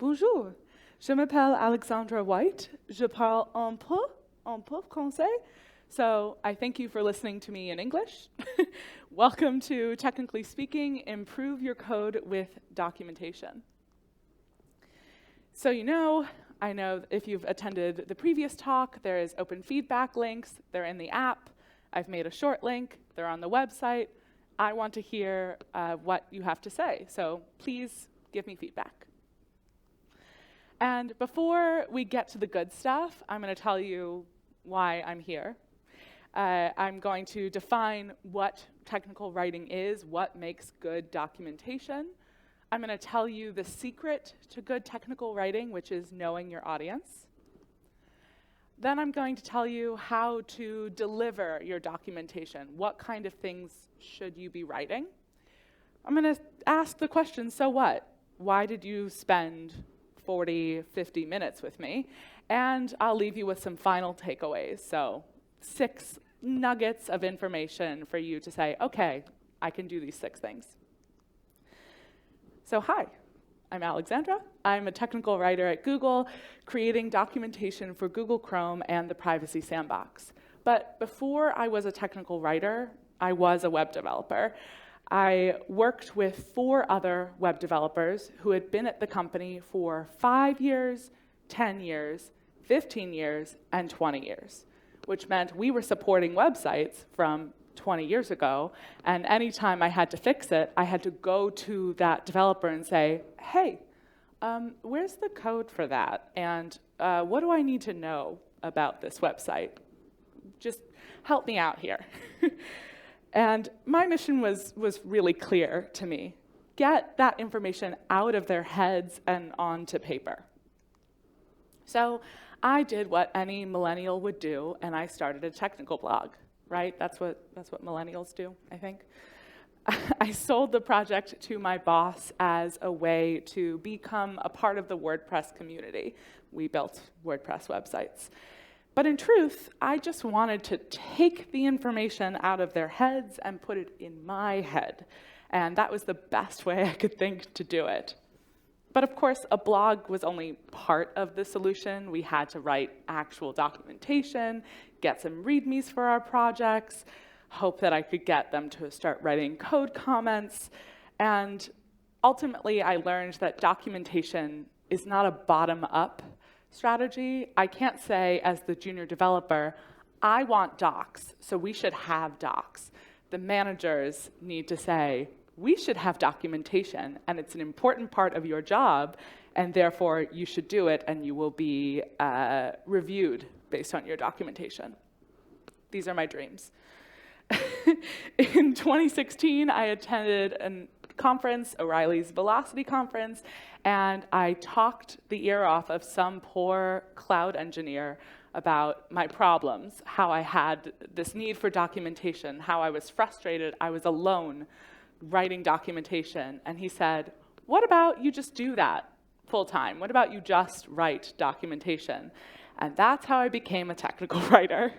Bonjour, je m'appelle Alexandra White. Je parle un peu français. So I thank you for listening to me in English. Welcome to Technically Speaking, Improve Your Code with Documentation. So I know if you've attended the previous talk, there is open feedback links. They're in the app. I've made a short link. They're on the website. I want to hear what you have to say, so please give me feedback. And before we get to the good stuff, I'm going to tell you why I'm here. I'm going to define what technical writing is, what makes good documentation. I'm going to tell you the secret to good technical writing, which is knowing your audience. Then I'm going to tell you how to deliver your documentation. What kind of things should you be writing? I'm going to ask the question, so what? Why did you spend 40, 50 minutes with me? And I'll leave you with some final takeaways. So 6 nuggets of information for you to say, okay, I can do these 6 things. So hi, I'm Alexandra. I'm a technical writer at Google, creating documentation for Google Chrome and the Privacy Sandbox. But before I was a technical writer, I was a web developer. I worked with 4 other web developers who had been at the company for 5 years, 10 years, 15 years, and 20 years, which meant we were supporting websites from 20 years ago, and anytime I had to fix it, I had to go to that developer and say, hey, where's the code for that? And what do I need to know about this website? Just help me out here. And my mission was really clear to me. Get that information out of their heads and onto paper. So I did what any millennial would do, and I started a technical blog, right? That's what millennials do, I think. I sold the project to my boss as a way to become a part of the WordPress community. We built WordPress websites. But in truth, I just wanted to take the information out of their heads and put it in my head. And that was the best way I could think to do it. But of course, a blog was only part of the solution. We had to write actual documentation, get some READMEs for our projects, hope that I could get them to start writing code comments. And ultimately, I learned that documentation is not a bottom-up strategy. I can't say, as the junior developer, I want docs, so we should have docs. The managers need to say, we should have documentation, and it's an important part of your job, and therefore you should do it, and you will be reviewed based on your documentation. These are my dreams. In 2016, I attended a conference, O'Reilly's Velocity Conference, and I talked the ear off of some poor cloud engineer about my problems, how I had this need for documentation, how I was frustrated, I was alone writing documentation. And he said, what about you just do that full time? What about you just write documentation? And that's how I became a technical writer.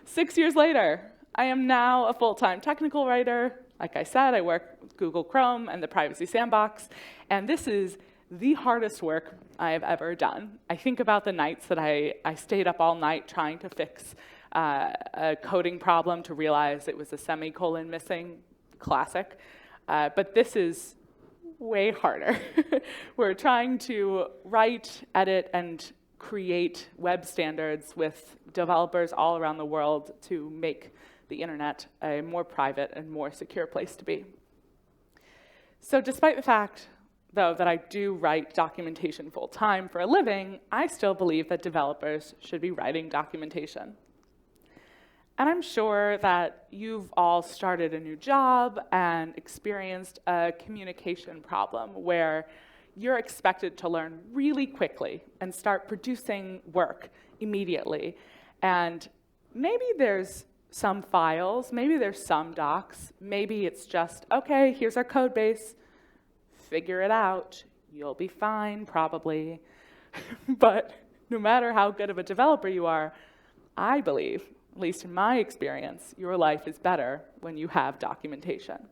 6 years later, I am now a full-time technical writer. Like I said, I work with Google Chrome and the Privacy Sandbox, and this is the hardest work I have ever done. I think about the nights that I stayed up all night trying to fix a coding problem to realize it was a semicolon missing, classic. But this is way harder. We're trying to write, edit, and create web standards with developers all around the world to make the internet a more private and more secure place to be. So despite the fact, though, that I do write documentation full-time for a living, I still believe that developers should be writing documentation. And I'm sure that you've all started a new job and experienced a communication problem where you're expected to learn really quickly and start producing work immediately. And maybe there's some files, maybe there's some docs, maybe it's just, okay, here's our code base, figure it out, you'll be fine, probably. But no matter how good of a developer you are, I believe, at least in my experience, your life is better when you have documentation.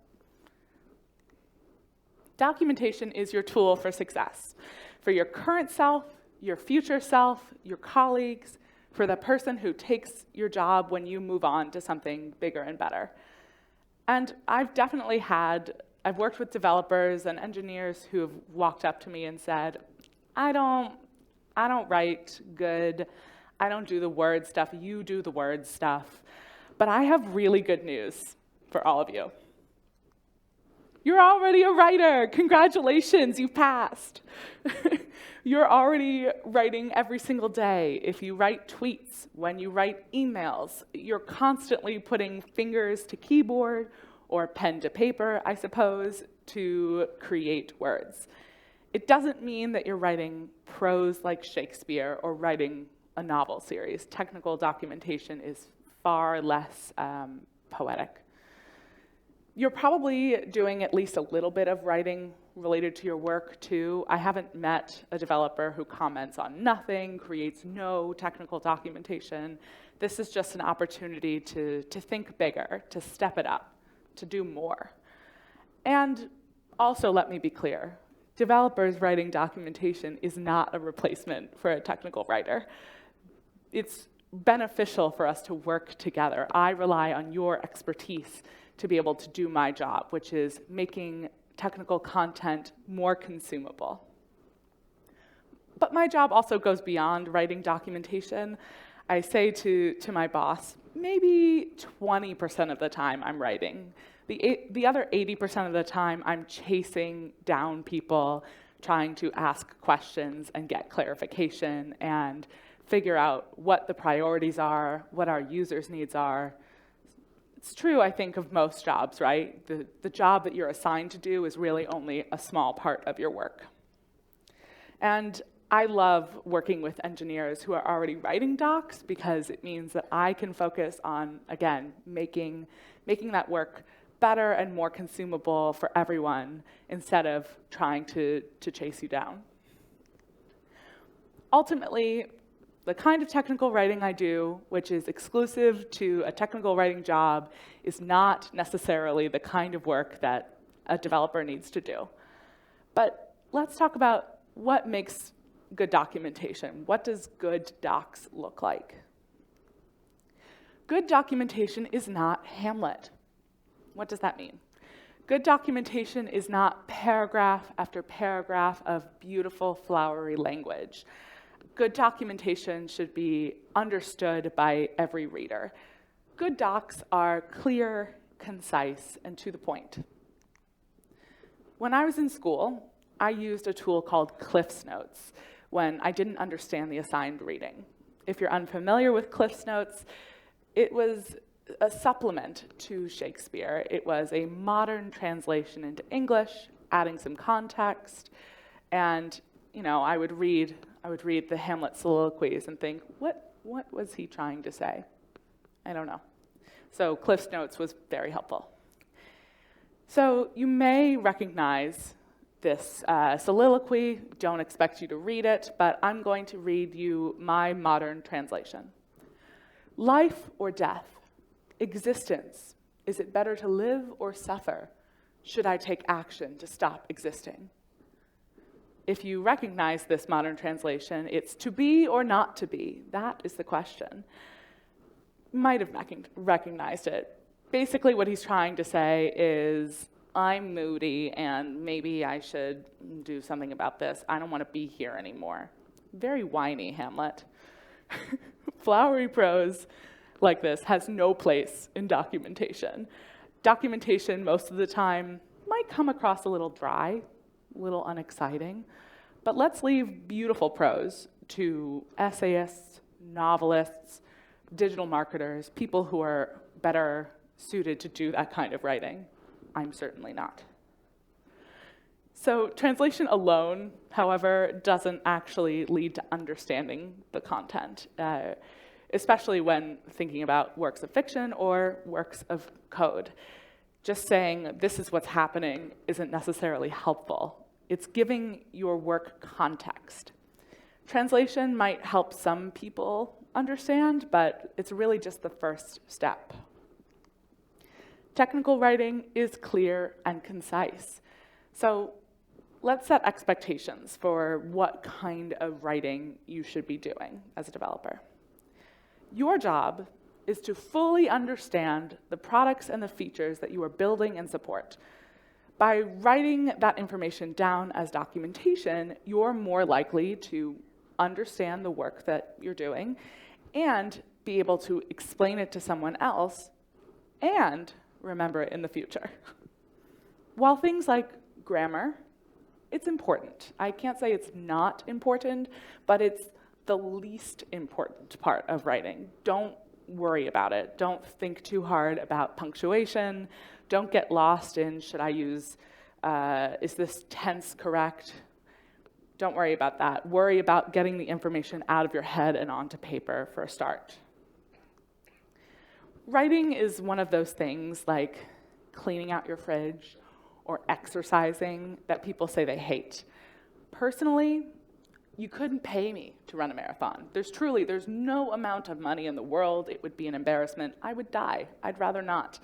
Documentation is your tool for success, for your current self, your future self, your colleagues, for the person who takes your job when you move on to something bigger and better. And I've worked with developers and engineers who have walked up to me and said, I don't write good, I don't do the word stuff, you do the word stuff. But I have really good news for all of you. You're already a writer. Congratulations, you passed. You're already writing every single day. If you write tweets, when you write emails, you're constantly putting fingers to keyboard or pen to paper, I suppose, to create words. It doesn't mean that you're writing prose like Shakespeare or writing a novel series. Technical documentation is far less poetic. You're probably doing at least a little bit of writing related to your work, too. I haven't met a developer who comments on nothing, creates no technical documentation. This is just an opportunity to think bigger, to step it up, to do more. And also, let me be clear, developers writing documentation is not a replacement for a technical writer. It's beneficial for us to work together. I rely on your expertise to be able to do my job, which is making technical content more consumable. But my job also goes beyond writing documentation. I say to my boss, maybe 20% of the time I'm writing. The other 80% of the time I'm chasing down people, trying to ask questions and get clarification and figure out what the priorities are, what our users' needs are. It's true, I think, of most jobs, right? The job that you're assigned to do is really only a small part of your work. And I love working with engineers who are already writing docs because it means that I can focus on, again, making that work better and more consumable for everyone instead of trying to chase you down. Ultimately, the kind of technical writing I do, which is exclusive to a technical writing job, is not necessarily the kind of work that a developer needs to do. But let's talk about what makes good documentation. What does good docs look like? Good documentation is not Hamlet. What does that mean? Good documentation is not paragraph after paragraph of beautiful, flowery language. Good documentation should be understood by every reader. Good docs are clear, concise, and to the point. When I was in school, I used a tool called CliffsNotes when I didn't understand the assigned reading. If you're unfamiliar with CliffsNotes, it was a supplement to Shakespeare. It was a modern translation into English, adding some context, and I would read the Hamlet soliloquies and think, what was he trying to say? I don't know. So CliffsNotes was very helpful. So you may recognize this soliloquy. Don't expect you to read it, but I'm going to read you my modern translation. Life or death? Existence. Is it better to live or suffer? Should I take action to stop existing? If you recognize this modern translation, it's to be or not to be. That is the question. You might have recognized it. Basically, what he's trying to say is, I'm moody, and maybe I should do something about this. I don't want to be here anymore. Very whiny, Hamlet. Flowery prose like this has no place in documentation. Documentation, most of the time, might come across a little dry, a little unexciting, but let's leave beautiful prose to essayists, novelists, digital marketers, people who are better suited to do that kind of writing. I'm certainly not. So translation alone, however, doesn't actually lead to understanding the content, especially when thinking about works of fiction or works of code. Just saying this is what's happening isn't necessarily helpful. It's giving your work context. Translation might help some people understand, but it's really just the first step. Technical writing is clear and concise. So let's set expectations for what kind of writing you should be doing as a developer. Your job is to fully understand the products and the features that you are building and support. By writing that information down as documentation, you're more likely to understand the work that you're doing and be able to explain it to someone else and remember it in the future. While things like grammar, it's important. I can't say it's not important, but it's the least important part of writing. Don't worry about it. Don't think too hard about punctuation. Don't get lost in, should I use, is this tense correct? Don't worry about that. Worry about getting the information out of your head and onto paper for a start. Writing is one of those things like cleaning out your fridge or exercising that people say they hate. Personally, you couldn't pay me to run a marathon. There's no amount of money in the world. It would be an embarrassment. I would die. I'd rather not.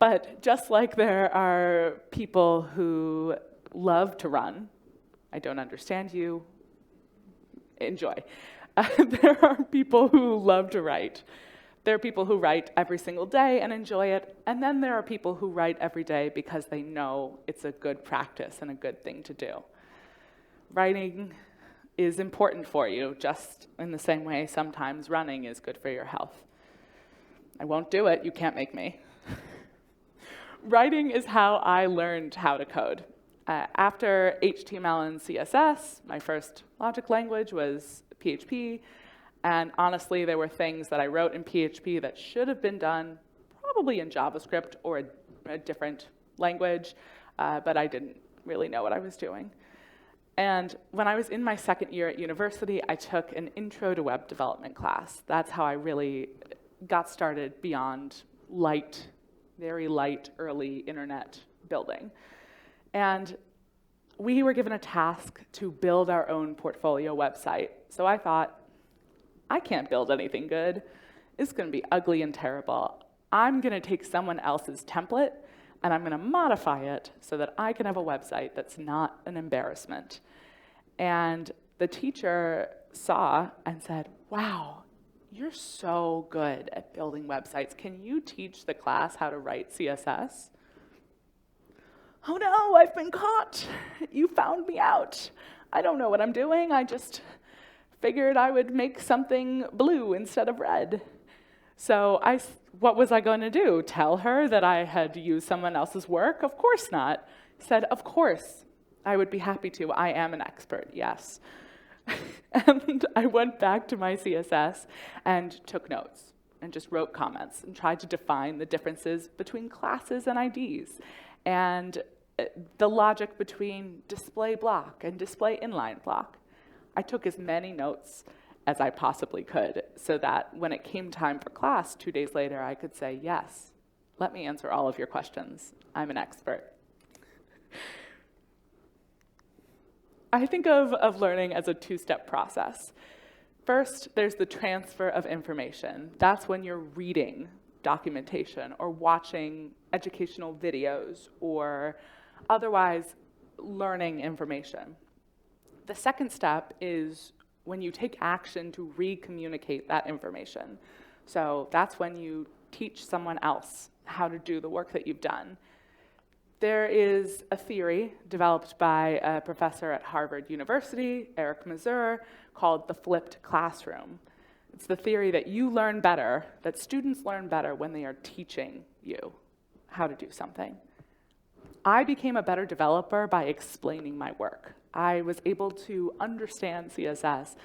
But just like there are people who love to run, I don't understand you, enjoy. There are people who love to write. There are people who write every single day and enjoy it, and then there are people who write every day because they know it's a good practice and a good thing to do. Writing is important for you, just in the same way sometimes running is good for your health. I won't do it, you can't make me. Writing is how I learned how to code. After HTML and CSS, my first logic language was PHP, and honestly, there were things that I wrote in PHP that should have been done probably in JavaScript or a different language, but I didn't really know what I was doing. And when I was in my second year at university, I took an Intro to Web Development class. That's how I really got started beyond light, very light, early internet building. And we were given a task to build our own portfolio website. So I thought, I can't build anything good. It's going to be ugly and terrible. I'm going to take someone else's template, and I'm going to modify it so that I can have a website that's not an embarrassment. And the teacher saw and said, wow, you're so good at building websites. Can you teach the class how to write CSS? Oh no, I've been caught. You found me out. I don't know what I'm doing. I just figured I would make something blue instead of red. So what was I going to do? Tell her that I had used someone else's work? Of course not. I said, of course, I would be happy to. I am an expert, yes. And I went back to my CSS and took notes and just wrote comments and tried to define the differences between classes and IDs and the logic between display block and display inline block. I took as many notes as I possibly could so that when it came time for class 2 days later, I could say, yes, let me answer all of your questions. I'm an expert. I think of learning as a two-step process. First, there's the transfer of information. That's when you're reading documentation or watching educational videos or otherwise learning information. The second step is when you take action to re-communicate that information. So that's when you teach someone else how to do the work that you've done. There is a theory developed by a professor at Harvard University, Eric Mazur, called the flipped classroom. It's the theory that you learn better, that students learn better when they are teaching you how to do something. I became a better developer by explaining my work. I was able to understand CSS,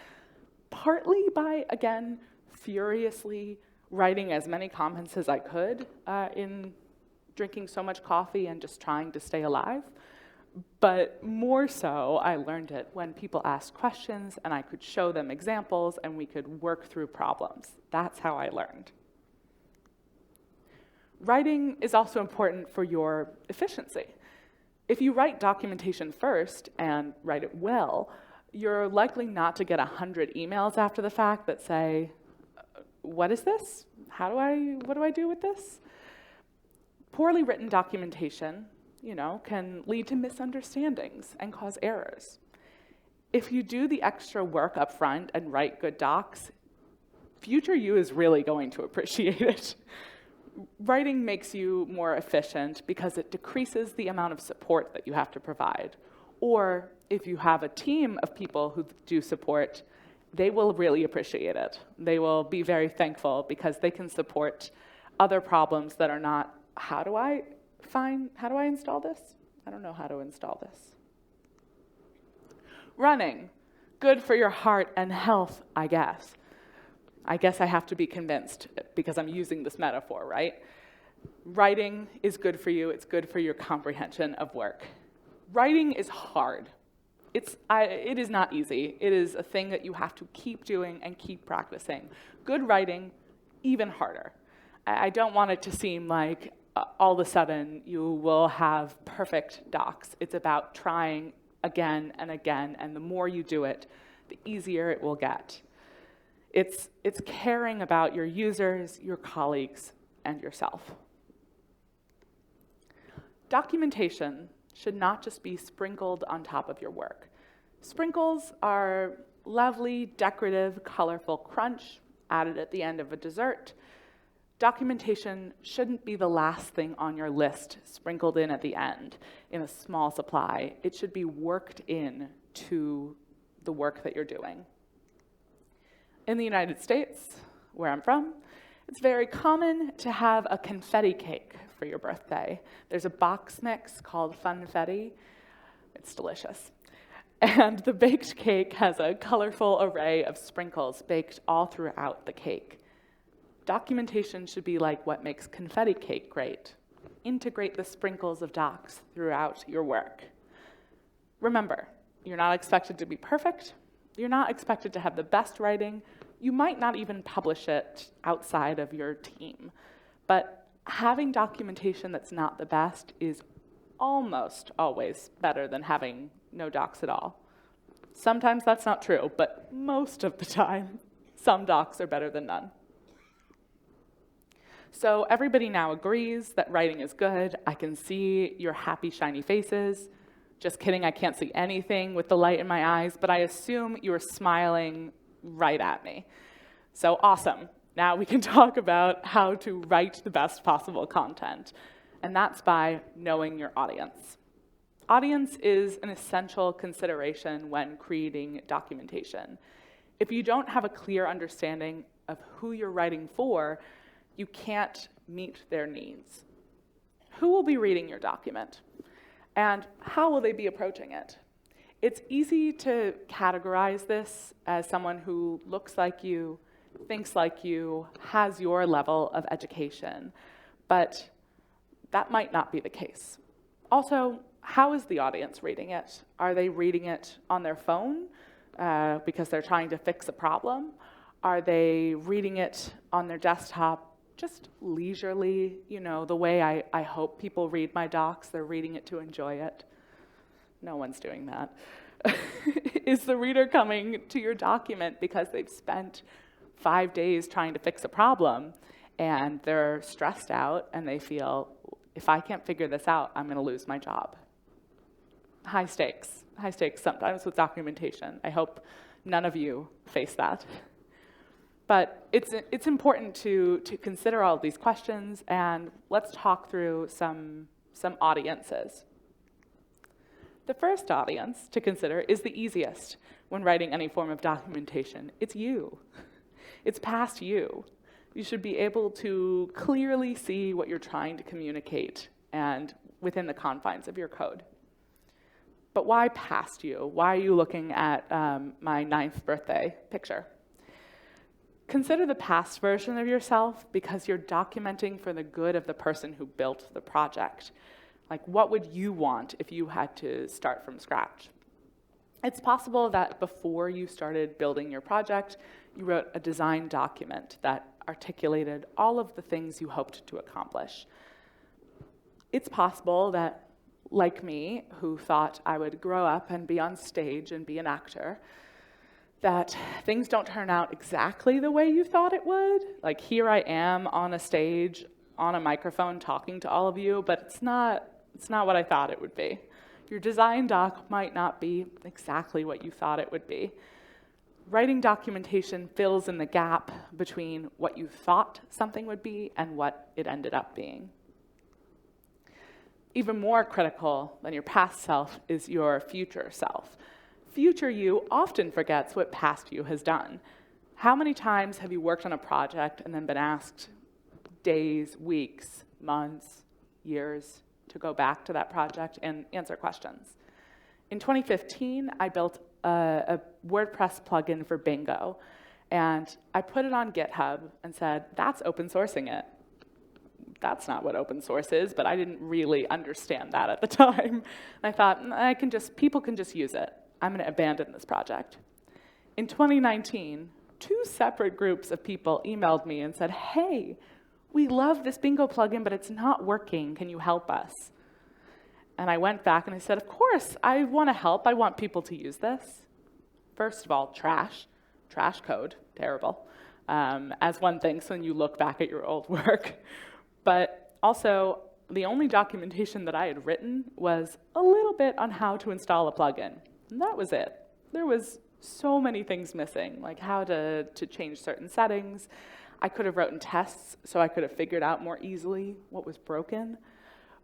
partly by, again, furiously writing as many comments as I could in drinking so much coffee and just trying to stay alive. But more so, I learned it when people asked questions and I could show them examples and we could work through problems. That's how I learned. Writing is also important for your efficiency. If you write documentation first and write it well, you're likely not to get 100 emails after the fact that say, what is this? What do I do with this? Poorly written documentation can lead to misunderstandings and cause errors. If you do the extra work up front and write good docs, future you is really going to appreciate it. Writing makes you more efficient because it decreases the amount of support that you have to provide. Or if you have a team of people who do support, they will really appreciate it. They will be very thankful because they can support other problems that are not, how do I install this? I don't know how to install this. Running, good for your heart and health, I guess. I guess I have to be convinced because I'm using this metaphor, right? Writing is good for you. It's good for your comprehension of work. Writing is hard. It is not easy. It is a thing that you have to keep doing and keep practicing. Good writing, even harder. I don't want it to seem like all of a sudden you will have perfect docs. It's about trying again and again, and the more you do it, the easier it will get. It's caring about your users, your colleagues, and yourself. Documentation should not just be sprinkled on top of your work. Sprinkles are lovely, decorative, colorful crunch added at the end of a dessert. Documentation shouldn't be the last thing on your list, sprinkled in at the end in a small supply. It should be worked in to the work that you're doing. In the United States, where I'm from, it's very common to have a confetti cake for your birthday. There's a box mix called Funfetti. It's delicious. And the baked cake has a colorful array of sprinkles baked all throughout the cake. Documentation should be like what makes confetti cake great. Integrate the sprinkles of docs throughout your work. Remember, you're not expected to be perfect. You're not expected to have the best writing. You might not even publish it outside of your team. But having documentation that's not the best is almost always better than having no docs at all. Sometimes that's not true, but most of the time, some docs are better than none. So everybody now agrees that writing is good. I can see your happy, shiny faces. Just kidding, I can't see anything with the light in my eyes, but I assume you are smiling right at me. So awesome. Now we can talk about how to write the best possible content, and that's by knowing your audience. Audience is an essential consideration when creating documentation. If you don't have a clear understanding of who you're writing for, you can't meet their needs. Who will be reading your document? And how will they be approaching it? It's easy to categorize this as someone who looks like you, thinks like you, has your level of education, but that might not be the case. Also, how is the audience reading it? Are they reading it on their phone because they're trying to fix a problem? Are they reading it on their desktop just leisurely, the way I hope people read my docs? They're reading it to enjoy it. No one's doing that. Is the reader coming to your document because they've spent 5 days trying to fix a problem and they're stressed out and they feel, if I can't figure this out, I'm going to lose my job? High stakes sometimes with documentation. I hope none of you face that. But it's important to consider all of these questions, and let's talk through some audiences. The first audience to consider is the easiest when writing any form of documentation. It's you. It's past you. You should be able to clearly see what you're trying to communicate and within the confines of your code. But why past you? Why are you looking at my 9th birthday picture? Consider the past version of yourself because you're documenting for the good of the person who built the project. Like, what would you want if you had to start from scratch? It's possible that before you started building your project, you wrote a design document that articulated all of the things you hoped to accomplish. It's possible that, like me, who thought I would grow up and be on stage and be an actor, that things don't turn out exactly the way you thought it would. Like, here I am on a stage, on a microphone, talking to all of you, but it's not It's not what I thought it would be. Your design doc might not be exactly what you thought it would be. Writing documentation fills in the gap between what you thought something would be and what it ended up being. Even more critical than your past self is your future self. Future you often forgets what past you has done. How many times have you worked on a project and then been asked days, weeks, months, years to go back to that project and answer questions? In 2015, I built a WordPress plugin for bingo, and I put it on GitHub and said, that's open sourcing it. That's not what open source is, but I didn't really understand that at the time. I thought, people can just use it. I'm going to abandon this project. In 2019, 2 separate groups of people emailed me and said, hey, we love this bingo plugin, but it's not working. Can you help us? And I went back and I said, of course, I want to help. I want people to use this. First of all, trash code, terrible, as one thinks when you look back at your old work. But also, the only documentation that I had written was a little bit on how to install a plugin. And that was it. There was so many things missing, like how to change certain settings. I could have written tests so I could have figured out more easily what was broken.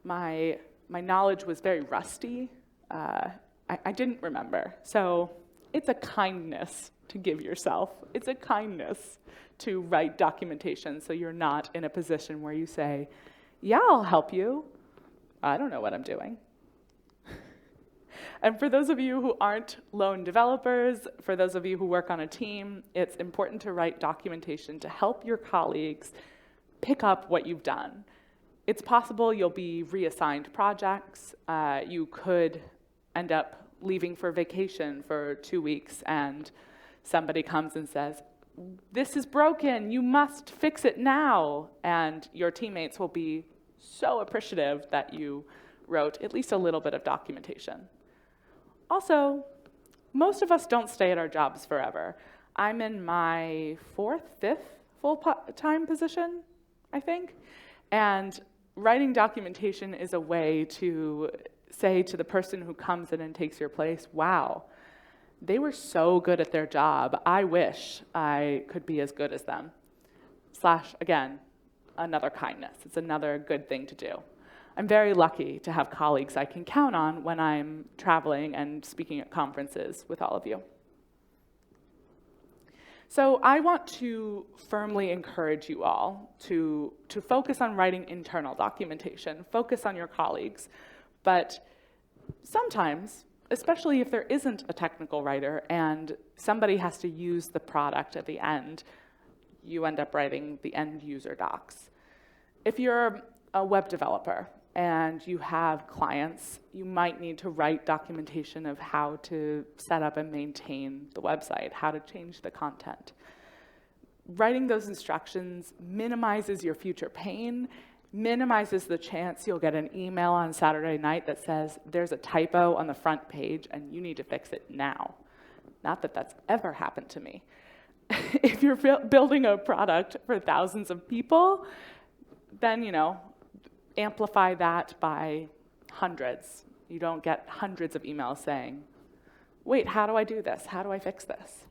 My knowledge was very rusty. I didn't remember. So it's a kindness to give yourself. It's a kindness to write documentation so you're not in a position where you say, yeah, I'll help you. I don't know what I'm doing. And for those of you who aren't lone developers, for those of you who work on a team, it's important to write documentation to help your colleagues pick up what you've done. It's possible you'll be reassigned projects. You could end up leaving for vacation for 2 weeks and somebody comes and says, this is broken, you must fix it now. And your teammates will be so appreciative that you wrote at least a little bit of documentation. Also, most of us don't stay at our jobs forever. I'm in my 4th, 5th full-time position, I think. And writing documentation is a way to say to the person who comes in and takes your place, wow, they were so good at their job. I wish I could be as good as them. / again, another kindness. It's another good thing to do. I'm very lucky to have colleagues I can count on when I'm traveling and speaking at conferences with all of you. So I want to firmly encourage you all to focus on writing internal documentation, focus on your colleagues, but sometimes, especially if there isn't a technical writer and somebody has to use the product at the end, you end up writing the end user docs. If you're a web developer and you have clients, you might need to write documentation of how to set up and maintain the website, how to change the content. Writing those instructions minimizes your future pain, minimizes the chance you'll get an email on Saturday night that says, there's a typo on the front page and you need to fix it now. Not that that's ever happened to me. If you're building a product for thousands of people, then, amplify that by hundreds. You don't get hundreds of emails saying, wait, how do I do this? How do I fix this?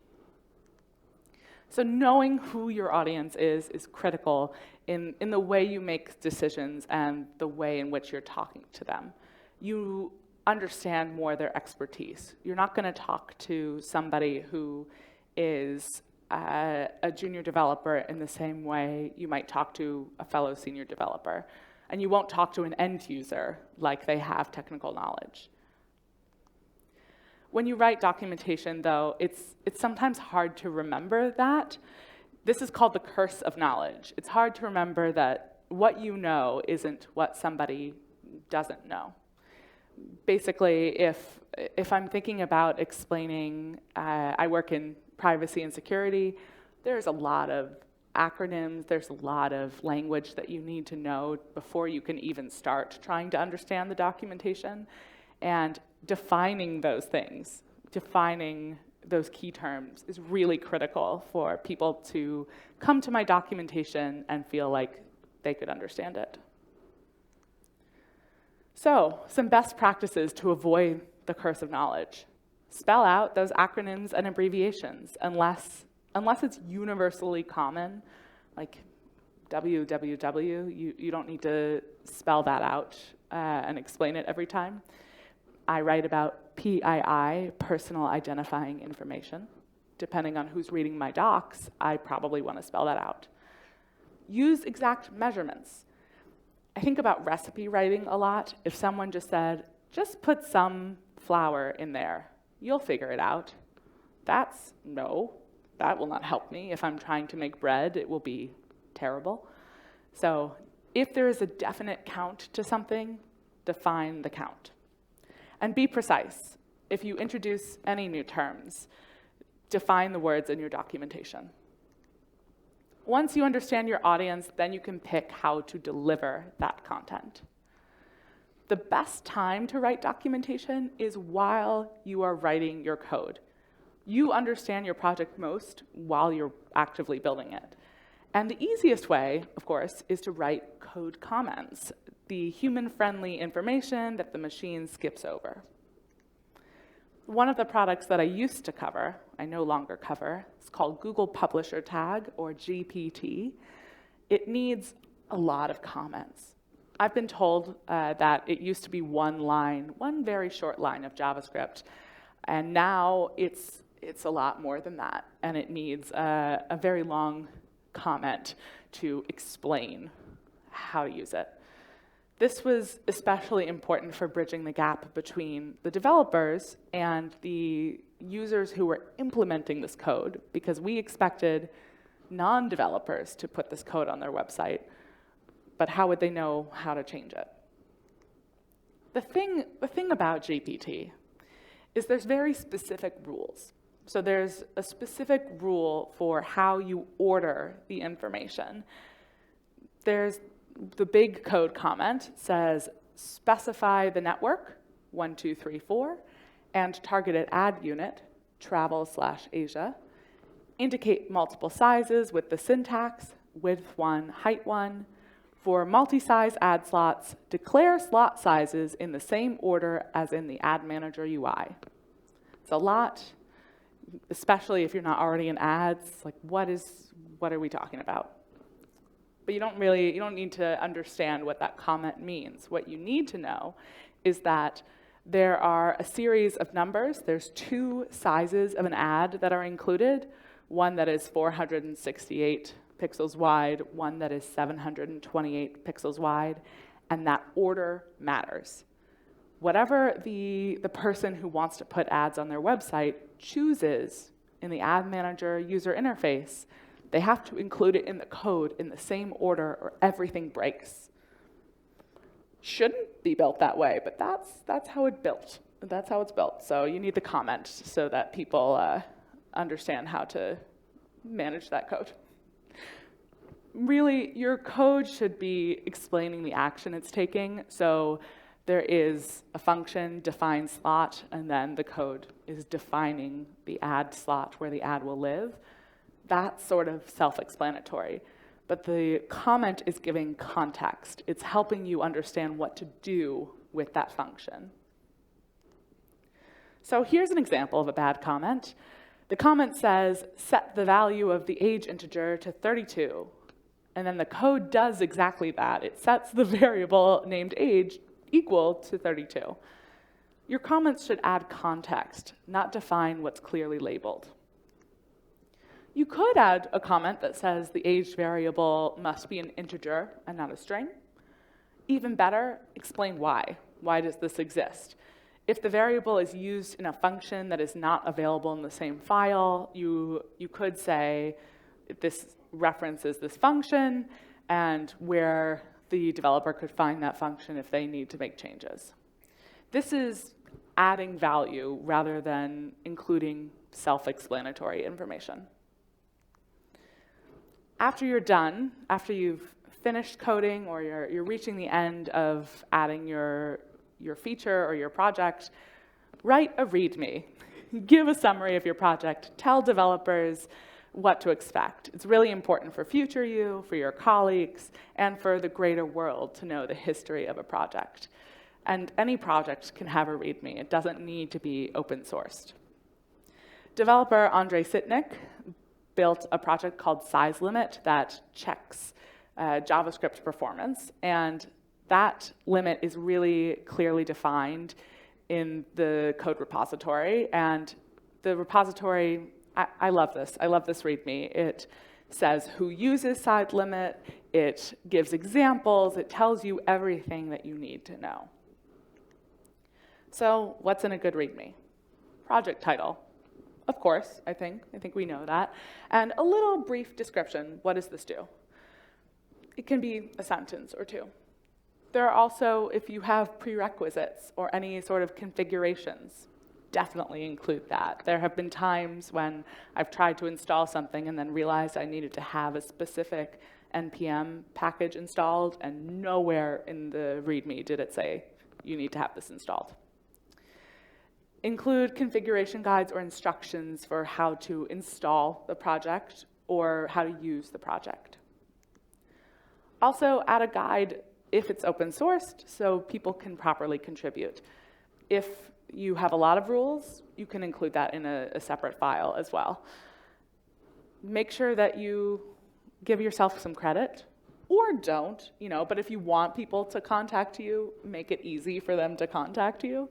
So knowing who your audience is critical in the way you make decisions and the way in which you're talking to them. You understand more their expertise. You're not going to talk to somebody who is a junior developer in the same way you might talk to a fellow senior developer. And you won't talk to an end user like they have technical knowledge. When you write documentation, though, it's sometimes hard to remember that. This is called the curse of knowledge. It's hard to remember that what you know isn't what somebody doesn't know. Basically, if I'm thinking about explaining, I work in privacy and security, there's a lot of acronyms, there's a lot of language that you need to know before you can even start trying to understand the documentation. And defining those things, defining those key terms is really critical for people to come to my documentation and feel like they could understand it. So, some best practices to avoid the curse of knowledge. Spell out those acronyms and abbreviations unless it's universally common, like www, you don't need to spell that out and explain it every time. I write about PII, personal identifying information. Depending on who's reading my docs, I probably want to spell that out. Use exact measurements. I think about recipe writing a lot. If someone just said, just put some flour in there, you'll figure it out. No, that will not help me. If I'm trying to make bread, it will be terrible. So if there is a definite count to something, define the count. And be precise. If you introduce any new terms, define the words in your documentation. Once you understand your audience, then you can pick how to deliver that content. The best time to write documentation is while you are writing your code. You understand your project most while you're actively building it. And the easiest way, of course, is to write code comments, the human-friendly information that the machine skips over. One of the products that I used to cover, I no longer cover, it's called Google Publisher Tag, or GPT. It needs a lot of comments. I've been told that it used to be one very short line of JavaScript, and now it's a lot more than that, and it needs a very long comment to explain how to use it. This was especially important for bridging the gap between the developers and the users who were implementing this code, because we expected non-developers to put this code on their website, but how would they know how to change it? The thing about GPT is there's very specific rules. So there's a specific rule for how you order the information. There's the big code comment says, specify the network, 1, 2, 3, 4, and targeted ad unit, travel/Asia. Indicate multiple sizes with the syntax, width 1, height 1. For multi-size ad slots, declare slot sizes in the same order as in the ad manager UI. It's a lot, especially if you're not already in ads. Like, what are we talking about? But you don't need to understand what that comment means. What you need to know is that there are a series of numbers. There's 2 sizes of an ad that are included, one that is 468 pixels wide, one that is 728 pixels wide, and that order matters. Whatever the person who wants to put ads on their website chooses in the ad manager user interface, they have to include it in the code in the same order or everything breaks. Shouldn't be built that way, but that's how it's built. That's how it's built. So you need the comment so that people understand how to manage that code. Really, your code should be explaining the action it's taking. So there is a function, define slot, and then the code is defining the ad slot where the ad will live. That's sort of self-explanatory. But the comment is giving context. It's helping you understand what to do with that function. So here's an example of a bad comment. The comment says, set the value of the age integer to 32. And then the code does exactly that. It sets the variable named age equal to 32. Your comments should add context, not define what's clearly labeled. You could add a comment that says the age variable must be an integer and not a string. Even better, explain why. Why does this exist? If the variable is used in a function that is not available in the same file, you could say this references this function and where the developer could find that function if they need to make changes. This is adding value rather than including self-explanatory information. After you're done, after you've finished coding or you're reaching the end of adding your feature or your project, write a README. Give a summary of your project. Tell developers what to expect. It's really important for future you, for your colleagues, and for the greater world to know the history of a project. And any project can have a README. It doesn't need to be open sourced. Developer Andrei Sitnik built a project called Size Limit that checks JavaScript performance. And that limit is really clearly defined in the code repository. And the repository, I love this. I love this README. It says who uses size limit. It gives examples. It tells you everything that you need to know. So what's in a good README? Project title. Of course, I think we know that. And a little brief description. What does this do? It can be a sentence or two. There are also, if you have prerequisites or any sort of configurations, definitely include that. There have been times when I've tried to install something and then realized I needed to have a specific NPM package installed, and nowhere in the README did it say, you need to have this installed. Include configuration guides or instructions for how to install the project or how to use the project. Also, add a guide if it's open sourced so people can properly contribute. If you have a lot of rules, you can include that in a separate file as well. Make sure that you give yourself some credit, or don't, but if you want people to contact you, make it easy for them to contact you.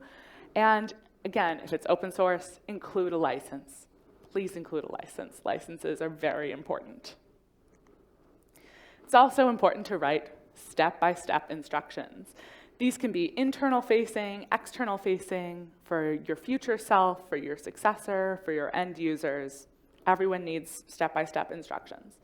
And again, if it's open source, include a license. Please include a license. Licenses are very important. It's also important to write step-by-step instructions. These can be internal-facing, external-facing, for your future self, for your successor, for your end users. Everyone needs step-by-step instructions.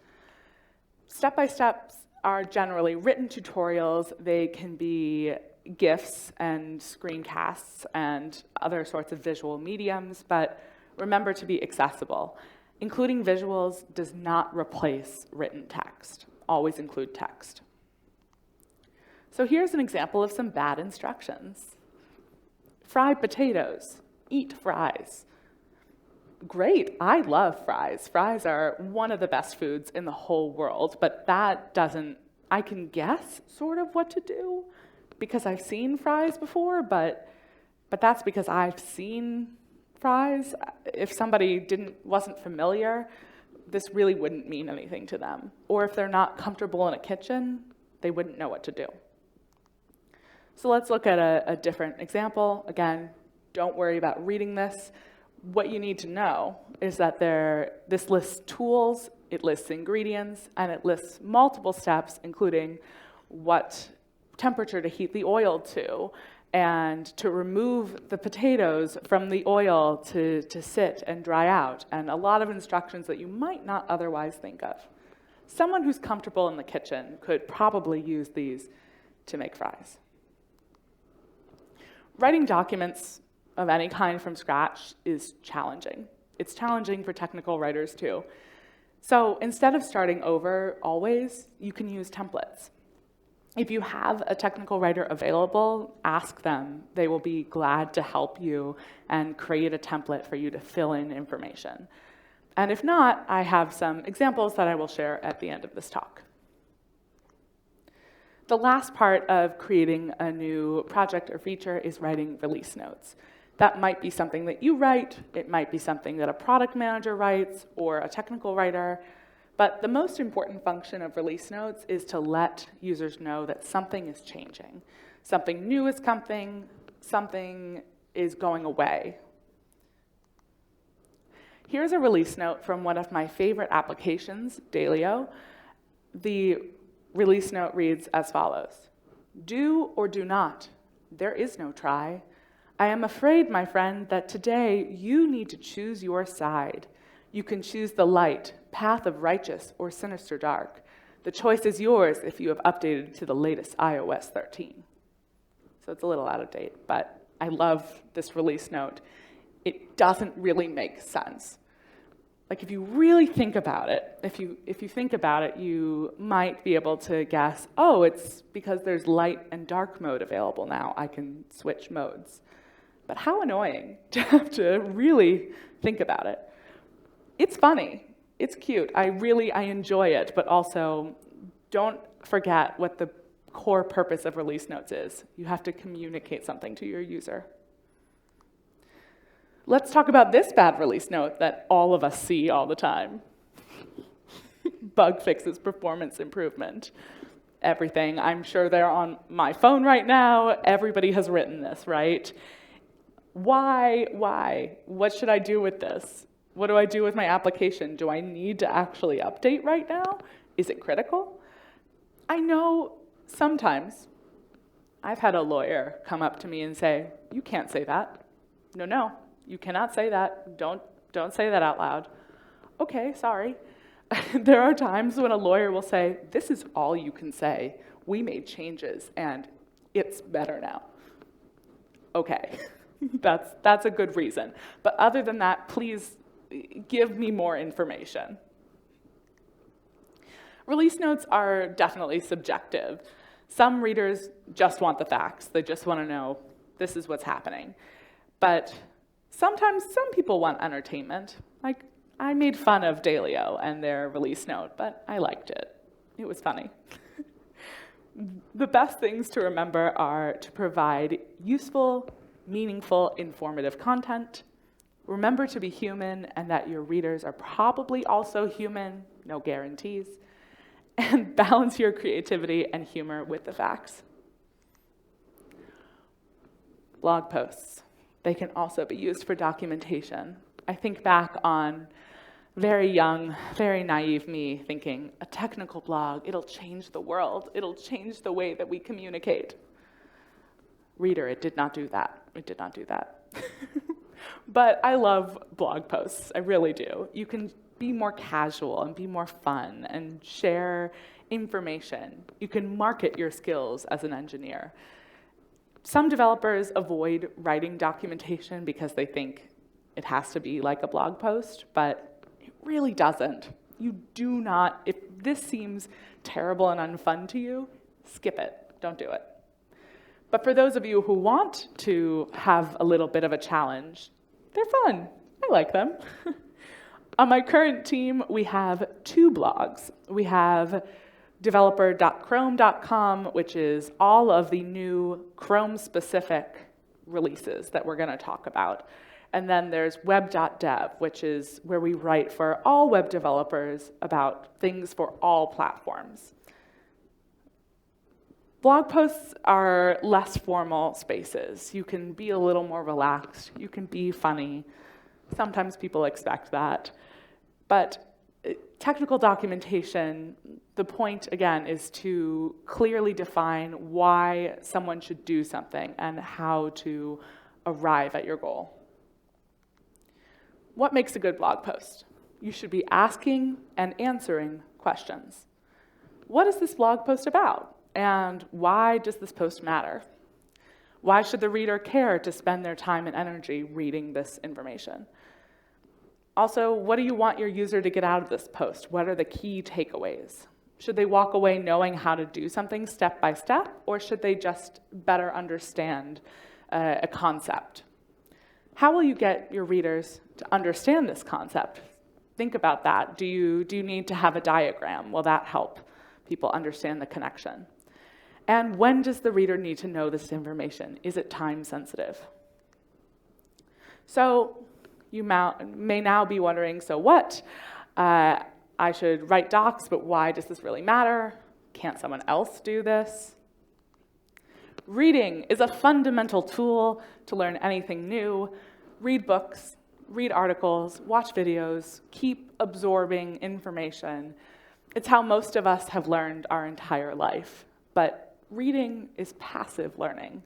Step-by-steps are generally written tutorials. They can be GIFs and screencasts and other sorts of visual mediums, but remember to be accessible. Including visuals does not replace written text. Always include text. So here's an example of some bad instructions. Fried potatoes. Eat fries. Great, I love fries. Fries are one of the best foods in the whole world, but that doesn't, I can guess sort of what to do because I've seen fries before, but that's because I've seen fries. If somebody wasn't familiar, this really wouldn't mean anything to them. Or if they're not comfortable in a kitchen, they wouldn't know what to do. So let's look at a different example. Again, don't worry about reading this. What you need to know is that this lists tools, it lists ingredients, and it lists multiple steps, including what temperature to heat the oil to, and to remove the potatoes from the oil to sit and dry out, and a lot of instructions that you might not otherwise think of. Someone who's comfortable in the kitchen could probably use these to make fries. Writing documents of any kind from scratch is challenging. It's challenging for technical writers too. So instead of starting over always, you can use templates. If you have a technical writer available, ask them. They will be glad to help you and create a template for you to fill in information. And if not, I have some examples that I will share at the end of this talk. The last part of creating a new project or feature is writing release notes. That might be something that you write, it might be something that a product manager writes or a technical writer, but the most important function of release notes is to let users know that something is changing. Something new is coming, something is going away. Here's a release note from one of my favorite applications, Dalio. The release note reads as follows: do or do not, there is no try. I am afraid, my friend, that today you need to choose your side. You can choose the light, path of righteous, or sinister dark. The choice is yours if you have updated to the latest iOS 13. So it's a little out of date, but I love this release note. It doesn't really make sense. Like if you really think about it, if you think about it, you might be able to guess, oh, it's because there's light and dark mode available now. I can switch modes. But how annoying to have to really think about it. It's funny, it's cute, I enjoy it, but also don't forget what the core purpose of release notes is. You have to communicate something to your user. Let's talk about this bad release note that all of us see all the time. Bug fixes, performance improvement. Everything. I'm sure they're on my phone right now. Everybody has written this, right? Why? What should I do with this? What do I do with my application? Do I need to actually update right now? Is it critical? I know sometimes I've had a lawyer come up to me and say, you can't say that. No, you cannot say that. Don't say that out loud. Okay, sorry. There are times when a lawyer will say, this is all you can say. We made changes and it's better now. Okay, that's a good reason. But other than that, please give me more information. Release notes are definitely subjective. Some readers just want the facts. They just want to know this is what's happening. But sometimes some people want entertainment. Like, I made fun of Dalio and their release note, but I liked it. It was funny. The best things to remember are to provide useful, meaningful, informative content. Remember to be human and that your readers are probably also human, no guarantees. And balance your creativity and humor with the facts. Blog posts. They can also be used for documentation. I think back on very young, very naive me thinking, a technical blog, it'll change the world. It'll change the way that we communicate. Reader, it did not do that. It did not do that. But I love blog posts. I really do. You can be more casual and be more fun and share information. You can market your skills as an engineer. Some developers avoid writing documentation because they think it has to be like a blog post, but it really doesn't. You do not, if this seems terrible and unfun to you, skip it. Don't do it. But for those of you who want to have a little bit of a challenge, they're fun. I like them. On my current team, we have 2 blogs. We have developer.chrome.com, which is all of the new Chrome-specific releases that we're going to talk about. And then there's web.dev, which is where we write for all web developers about things for all platforms. Blog posts are less formal spaces. You can be a little more relaxed. You can be funny. Sometimes people expect that. But technical documentation, the point, again, is to clearly define why someone should do something and how to arrive at your goal. What makes a good blog post? You should be asking and answering questions. What is this blog post about? And why does this post matter? Why should the reader care to spend their time and energy reading this information? Also, what do you want your user to get out of this post? What are the key takeaways? Should they walk away knowing how to do something step by step, or should they just better understand a concept? How will you get your readers to understand this concept? Think about that. Do you need to have a diagram? Will that help people understand the connection? And when does the reader need to know this information? Is it time sensitive? So you may now be wondering, so what? I should write docs, but why does this really matter? Can't someone else do this? Reading is a fundamental tool to learn anything new. Read books, read articles, watch videos, keep absorbing information. It's how most of us have learned our entire life. But reading is passive learning.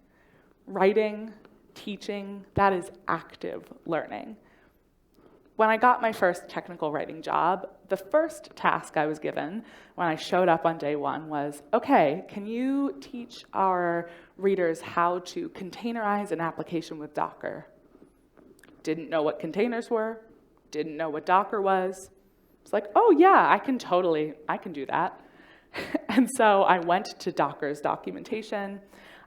Writing, teaching, that is active learning. When I got my first technical writing job, the first task I was given when I showed up on day one was, okay, can you teach our readers how to containerize an application with Docker? Didn't know what containers were, didn't know what Docker was. It's like, oh yeah, I can do that. And so I went to Docker's documentation,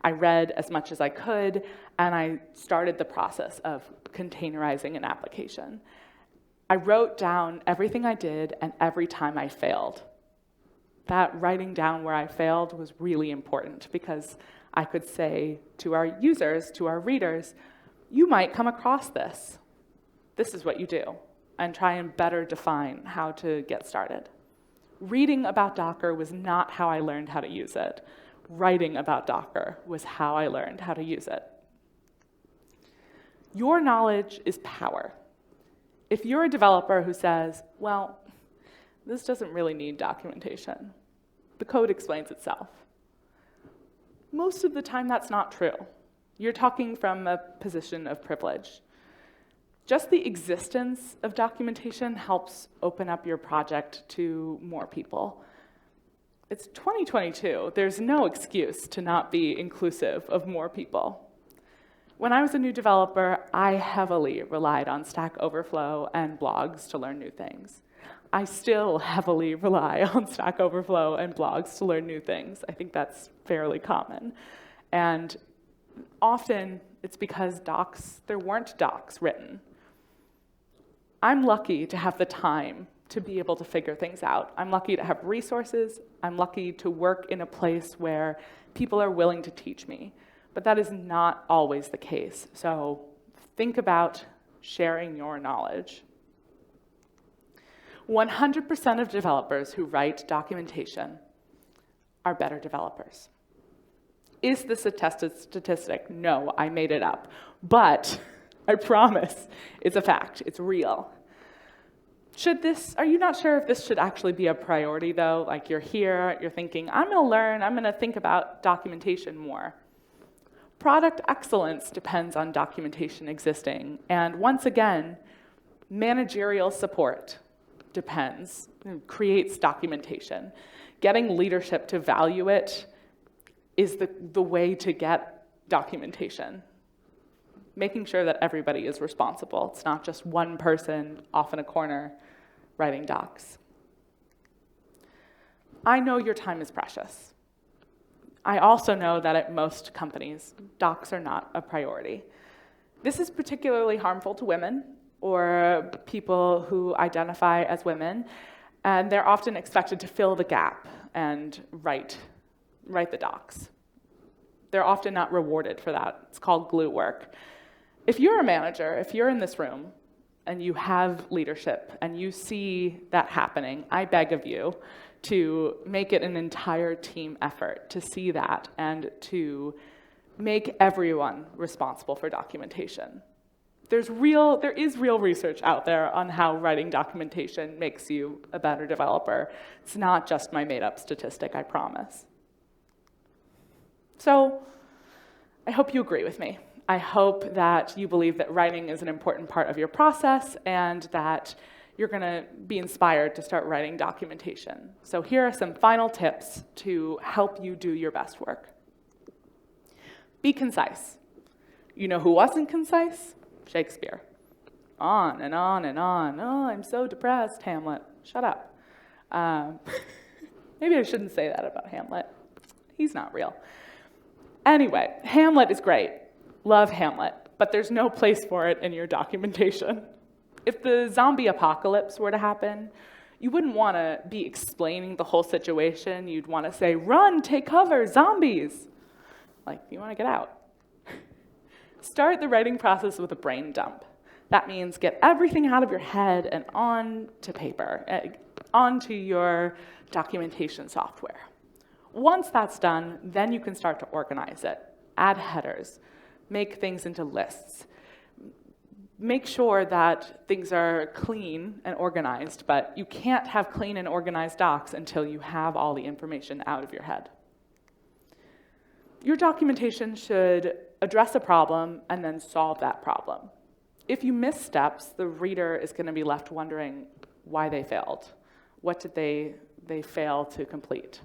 I read as much as I could, and I started the process of containerizing an application. I wrote down everything I did and every time I failed. That writing down where I failed was really important because I could say to our users, to our readers, you might come across this. This is what you do, and try and better define how to get started. Reading about Docker was not how I learned how to use it. Writing about Docker was how I learned how to use it. Your knowledge is power. If you're a developer who says, well, this doesn't really need documentation, the code explains itself. Most of the time, that's not true. You're talking from a position of privilege. Just the existence of documentation helps open up your project to more people. It's 2022. There's no excuse to not be inclusive of more people. When I was a new developer, I heavily relied on Stack Overflow and blogs to learn new things. I still heavily rely on Stack Overflow and blogs to learn new things. I think that's fairly common. And often, it's because there weren't docs written. I'm lucky to have the time to be able to figure things out. I'm lucky to have resources. I'm lucky to work in a place where people are willing to teach me. But that is not always the case. So think about sharing your knowledge. 100% of developers who write documentation are better developers. Is this a tested statistic? No, I made it up. But I promise it's a fact. It's real. Are you not sure if this should actually be a priority, though? Like you're here, you're thinking, I'm going to learn, I'm going to think about documentation more. Product excellence depends on documentation existing. And once again, managerial support creates documentation. Getting leadership to value it is the way to get documentation. Making sure that everybody is responsible. It's not just one person off in a corner writing docs. I know your time is precious. I also know that at most companies, docs are not a priority. This is particularly harmful to women or people who identify as women, and they're often expected to fill the gap and write the docs. They're often not rewarded for that. It's called glue work. If you're a manager, if you're in this room and you have leadership and you see that happening, I beg of you to make it an entire team effort to see that and to make everyone responsible for documentation. There is real research out there on how writing documentation makes you a better developer. It's not just my made-up statistic, I promise. So I hope you agree with me. I hope that you believe that writing is an important part of your process and that you're going to be inspired to start writing documentation. So here are some final tips to help you do your best work. Be concise. You know who wasn't concise? Shakespeare. On and on and on. Oh, I'm so depressed, Hamlet. Shut up. Maybe I shouldn't say that about Hamlet. He's not real. Anyway, Hamlet is great. Love Hamlet. But there's no place for it in your documentation. If the zombie apocalypse were to happen, you wouldn't want to be explaining the whole situation. You'd want to say, run, take cover, zombies. Like, you want to get out. Start the writing process with a brain dump. That means get everything out of your head and onto paper, onto your documentation software. Once that's done, then you can start to organize it. Add headers, make things into lists. Make sure that things are clean and organized, but you can't have clean and organized docs until you have all the information out of your head. Your documentation should address a problem and then solve that problem. If you miss steps, the reader is going to be left wondering why they failed. What did they fail to complete?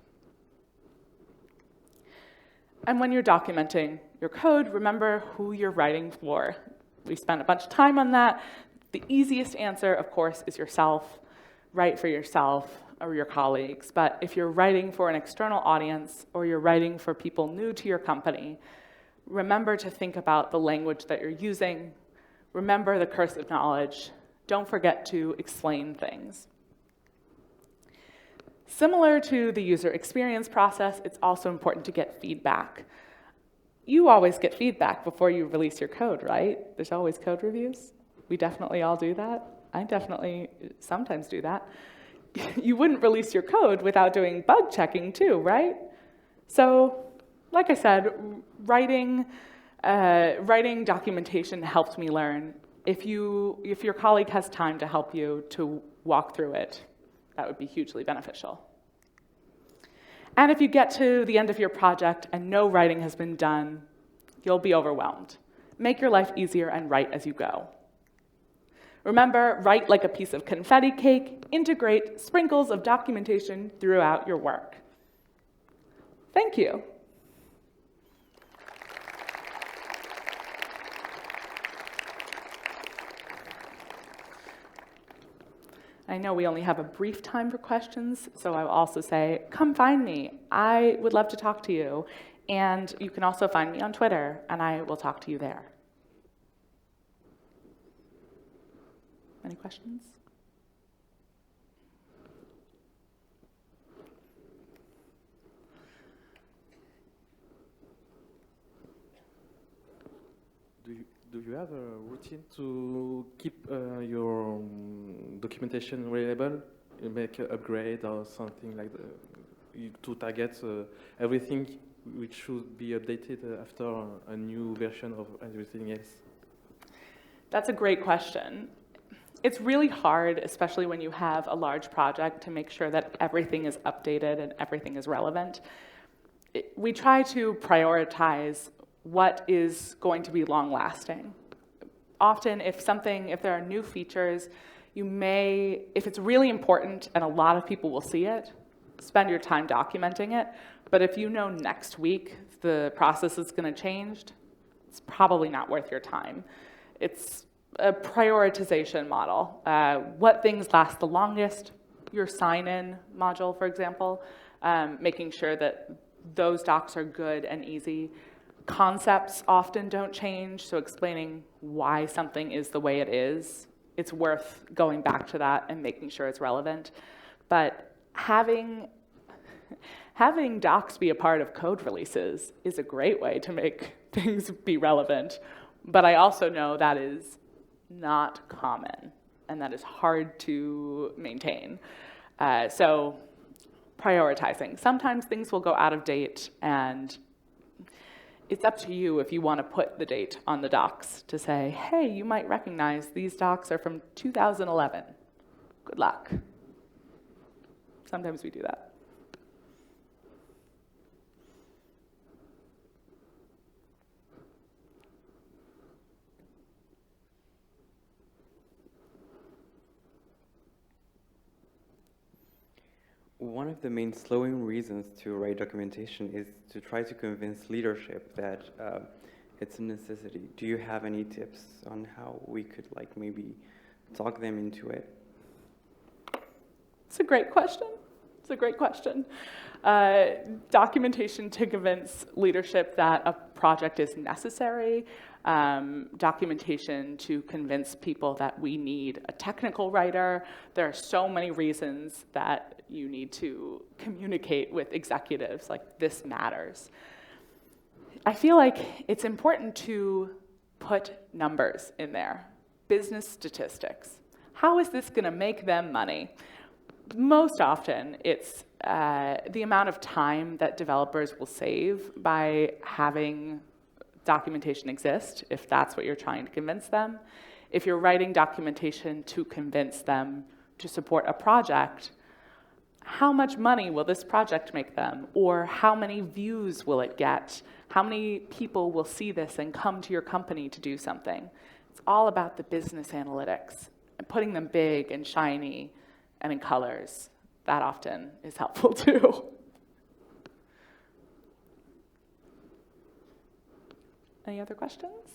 And when you're documenting your code, remember who you're writing for. We spent a bunch of time on that. The easiest answer, of course, is yourself. Write for yourself or your colleagues. But if you're writing for an external audience or you're writing for people new to your company, remember to think about the language that you're using. Remember the cursive knowledge. Don't forget to explain things. Similar to the user experience process, it's also important to get feedback. You always get feedback before you release your code, right? There's always code reviews. We definitely all do that. I definitely sometimes do that. You wouldn't release your code without doing bug checking too, right? So, like I said, writing documentation helped me learn. If your colleague has time to help you to walk through it, that would be hugely beneficial. And if you get to the end of your project and no writing has been done, you'll be overwhelmed. Make your life easier and write as you go. Remember, write like a piece of confetti cake, integrate sprinkles of documentation throughout your work. Thank you. I know we only have a brief time for questions, so I will also say, come find me. I would love to talk to you. And you can also find me on Twitter, and I will talk to you there. Any questions? Do you have a routine to keep your documentation reliable? You make an upgrade or something like that to target everything which should be updated after a new version of everything else? That's a great question. It's really hard, especially when you have a large project, to make sure that everything is updated and everything is relevant. We try to prioritize what is going to be long-lasting. Often, if there are new features, you may, if it's really important and a lot of people will see it, spend your time documenting it. But if you know next week the process is going to change, it's probably not worth your time. It's a prioritization model. What things last the longest? Your sign-in module, for example, making sure that those docs are good and easy. Concepts often don't change, so explaining why something is the way it is, it's worth going back to that and making sure it's relevant. But having docs be a part of code releases is a great way to make things be relevant. But I also know that is not common, and that is hard to maintain. So prioritizing. Sometimes things will go out of date, and it's up to you if you want to put the date on the docs to say, hey, you might recognize these docs are from 2011. Good luck. Sometimes we do that. One of the main slowing reasons to write documentation is to try to convince leadership that it's a necessity. Do you have any tips on how we could maybe talk them into it? It's a great question. It's a great question. Documentation to convince leadership that a project is necessary. Documentation to convince people that we need a technical writer. There are so many reasons that you need to communicate with executives, like this matters. I feel like it's important to put numbers in there, business statistics. How is this going to make them money? Most often, it's the amount of time that developers will save by having documentation exist, if that's what you're trying to convince them. If you're writing documentation to convince them to support a project, how much money will this project make them? Or how many views will it get? How many people will see this and come to your company to do something? It's all about the business analytics and putting them big and shiny and in colors. That often is helpful too. Any other questions?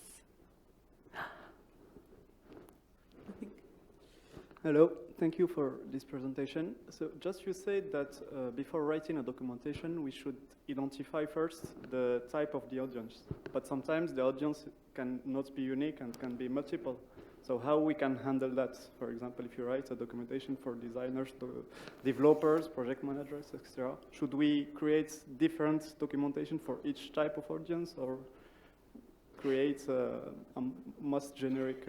Hello, thank you for this presentation. So just you said that before writing a documentation, we should identify first the type of the audience. But sometimes the audience can not be unique and can be multiple. So how we can handle that? For example, if you write a documentation for designers, developers, project managers, etc., should we create different documentation for each type of audience, or create a most generic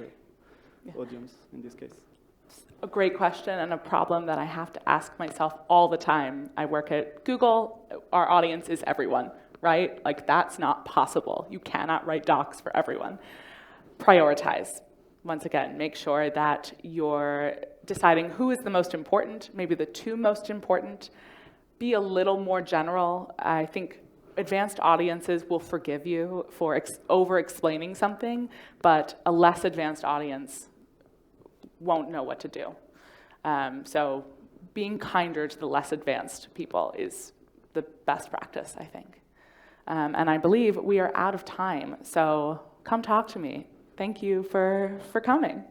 audience in this case? A great question and a problem that I have to ask myself all the time. I work at Google. Our audience is everyone, right? Like, that's not possible. You cannot write docs for everyone. Prioritize. Once again, make sure that you're deciding who is the most important, maybe the two most important. Be a little more general. I think advanced audiences will forgive you for over-explaining something, but a less advanced audience won't know what to do. So being kinder to the less advanced people is the best practice, I think. And I believe we are out of time, so come talk to me. Thank you for coming.